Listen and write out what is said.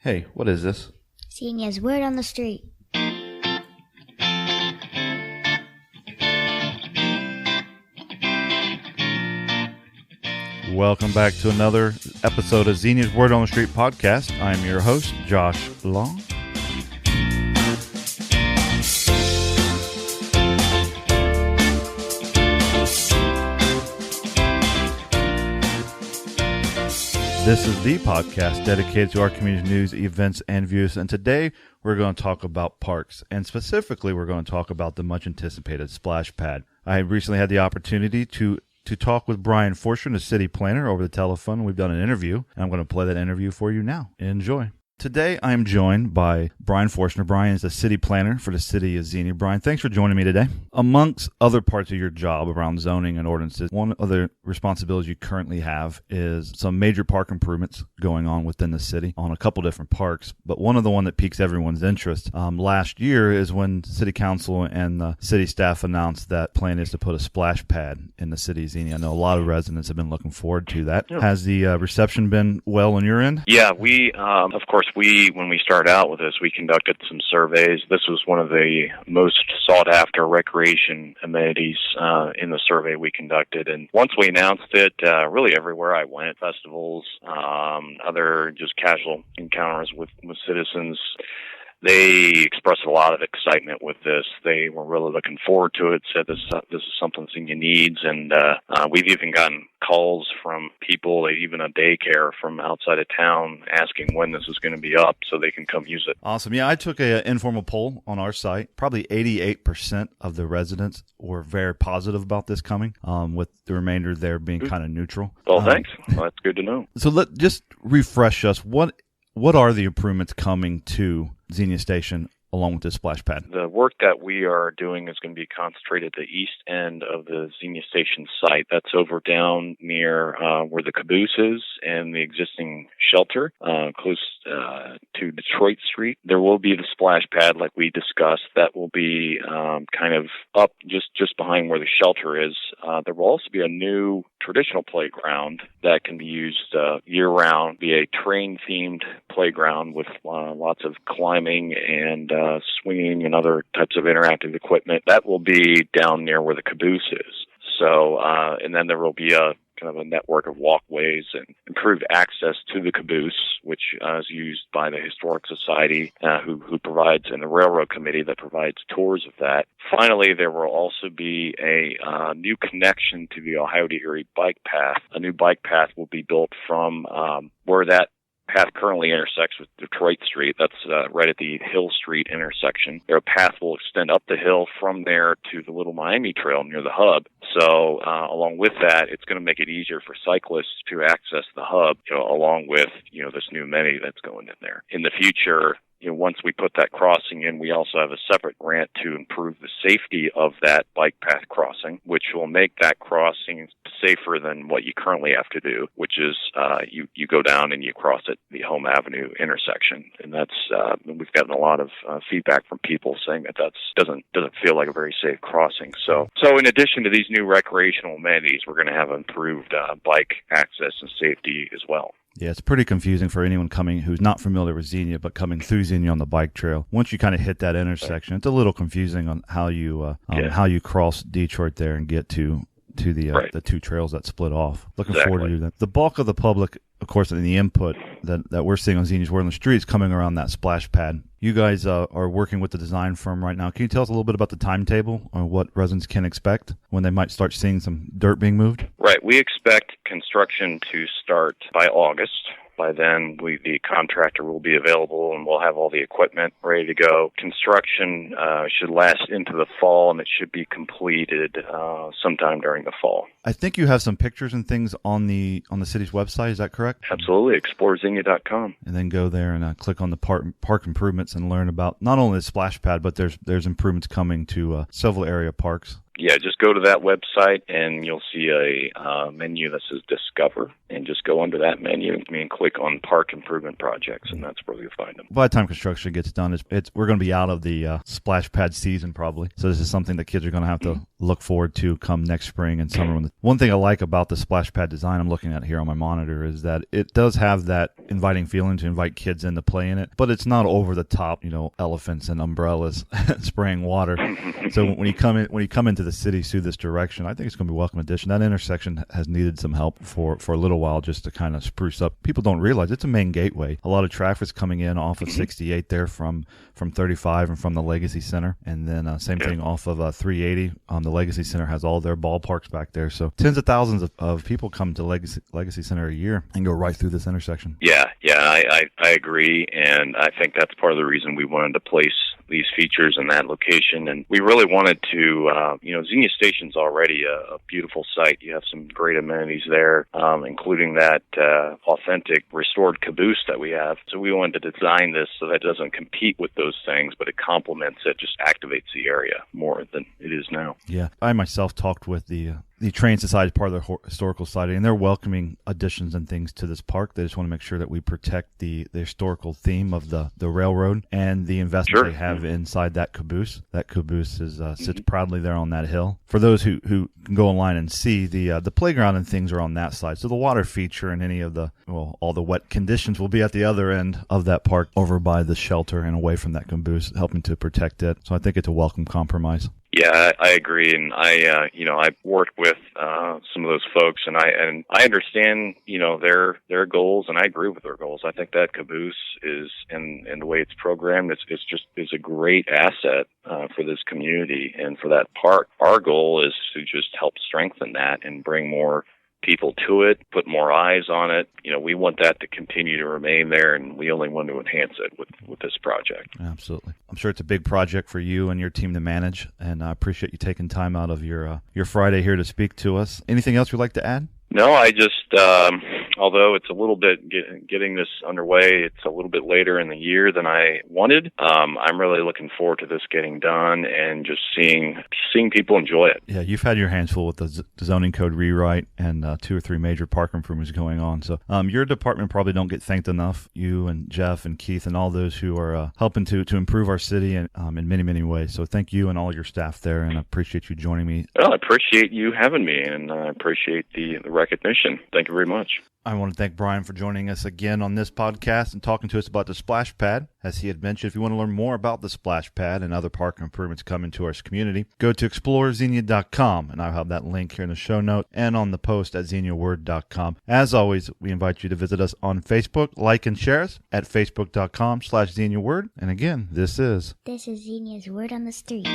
Hey, what is this? Xenia's word on the street. Welcome back to another episode of Xenia's Word on the Street podcast. I'm your host, Josh Long. This is the podcast dedicated to our community news, events, and views. And today we're going to talk about parks. And specifically, we're going to talk about the much anticipated splash pad. I recently had the opportunity to talk with Brian Forster, the city planner, over the telephone. We've done an interview, and I'm going to play that interview for you now. Enjoy. Today, I am joined by Brian Forster. Brian is the city planner for the city of Xenia. Brian, thanks for joining me today. Amongst other parts of your job around zoning and ordinances, one of the responsibilities you currently have is some major park improvements going on within the city on a couple different parks. But one of the one that piques everyone's interest last year is when city council and the city staff announced that plan is to put a splash pad in the city of Xenia. I know a lot of residents have been looking forward to that. Yep. Has the reception been well on your end? Yeah, we, of course, when we started out with this, we conducted some surveys. This was one of the most sought-after recreation amenities in the survey we conducted. And once we announced it, really everywhere I went, festivals, other just casual encounters with citizens, they expressed a lot of excitement with this. They were really looking forward to it, said this is something Xenia needs, and we've even gotten calls from people, even a daycare from outside of town, asking when this is going to be up so they can come use it. Awesome. Yeah, I took an informal poll on our site. Probably 88% of the residents were very positive about this coming, with the remainder there being kind of neutral. Well, thanks. Well, that's good to know. So just refresh us. What are the improvements coming to Xenia Station along with this splash pad? The work that we are doing is going to be concentrated at the east end of the Xenia Station site. That's over down near where the caboose is and the existing shelter, close to Detroit Street. There will be the splash pad like we discussed. That will be kind of up just behind where the shelter is. There will also be a new traditional playground that can be used year-round, be a train-themed playground with lots of climbing and swinging and other types of interactive equipment. That will be down near where the caboose is. So, and then there will be a kind of a network of walkways and improved access to the caboose, which is used by the Historic Society, who provides, and the Railroad Committee that provides tours of that. Finally, there will also be a new connection to the Ohio to Erie bike path. A new bike path will be built from where that path currently intersects with Detroit Street. That's right at the Hill Street intersection. Their path will extend up the hill from there to the Little Miami Trail near the hub. So along with that, it's going to make it easier for cyclists to access the hub, along with this new amenity that's going in there. In the future, once we put that crossing in, we also have a separate grant to improve the safety of that bike path crossing, which will make that crossing safer than what you currently have to do, which is you go down and you cross at the Home Avenue intersection. And that's we've gotten a lot of feedback from people saying that doesn't feel like a very safe crossing. So in addition to these new recreational amenities, we're going to have improved bike access and safety as well. Yeah, it's pretty confusing for anyone coming who's not familiar with Xenia, but coming through Xenia on the bike trail. Once you kind of hit that intersection, it's a little confusing on how you cross Detroit there and get to the two trails that split off. Looking forward to that. The bulk of the public, of course, and the input that we're seeing on Xenia's Word on the Street is coming around that splash pad. You guys are working with the design firm right now. Can you tell us a little bit about the timetable or what residents can expect when they might start seeing some dirt being moved? Right. We expect construction to start by August. By then, the contractor will be available and we'll have all the equipment ready to go. Construction should last into the fall, and it should be completed sometime during the fall. I think you have some pictures and things on the city's website. Is that correct? Absolutely. ExploreXenia.com. And then go there and click on the park improvements and learn about not only the splash pad, but there's improvements coming to several area parks. Yeah, just go to that website and you'll see a menu that says Discover, and just go under that menu and click on Park Improvement Projects, and that's where you'll find them. By the time construction gets done, we're going to be out of the splash pad season probably. So this is something that kids are going to have to look forward to come next spring and summer. One thing I like about the splash pad design I'm looking at here on my monitor is that it does have that inviting feeling to invite kids in to play in it, but it's not over the top, elephants and umbrellas spraying water. So when you come into the city through this direction, I think it's going to be a welcome addition. That intersection has needed some help for a little while just to kind of spruce up. People don't realize it's a main gateway. A lot of traffic's coming in off of 68 there from 35 and from the Legacy Center, and then same thing off of 380. The Legacy Center has all their ballparks back there, so tens of thousands of people come to Legacy Center a year and go right through this intersection. Yeah, I agree, and I think that's part of the reason we wanted to place these features in that location, and we really wanted to, Xenia Station's already a beautiful site. You have some great amenities there, including that authentic restored caboose that we have. So we wanted to design this so that it doesn't compete with those things, but it complements it, just activates the area more than it is now. Yeah, I myself talked with the Train Society, part of the Historical Society, and they're welcoming additions and things to this park. They just want to make sure that we protect the historical theme of the railroad and the investment they have inside that caboose. That caboose sits proudly there on that hill. For those who can go online and see, the playground and things are on that side. So the water feature and any of all the wet conditions will be at the other end of that park over by the shelter and away from that caboose, helping to protect it. So I think it's a welcome compromise. Yeah, I agree, and I've worked with some of those folks, and I understand their goals, and I agree with their goals. I think that caboose is, and the way it's programmed, is a great asset for this community and for that park. Our goal is to just help strengthen that and bring more people to it, put more eyes on it. We want that to continue to remain there, and we only want to enhance it with this project. Absolutely. I'm sure it's a big project for you and your team to manage, and I appreciate you taking time out of your Friday here to speak to us. Anything else you'd like to add? No, I just, although it's a little bit, getting this underway, it's a little bit later in the year than I wanted. I'm really looking forward to this getting done and just seeing people enjoy it. Yeah, you've had your hands full with the zoning code rewrite and 2 or 3 major park improvements going on. So your department probably don't get thanked enough, you and Jeff and Keith and all those who are helping to improve our city in many, many ways. So thank you and all your staff there, and I appreciate you joining me. Well, I appreciate you having me, and I appreciate the recognition. Thank you very much. I want to thank Brian for joining us again on this podcast and talking to us about the splash pad. As he had mentioned, if you want to learn more about the splash pad and other park improvements coming to our community, go to exploreXenia.com, and I'll have that link here in the show note and on the post at XeniaWord.com. As always, we invite you to visit us on Facebook, like and share us at Facebook.com/XeniaWord. And again, this is Xenia's Word on the Street.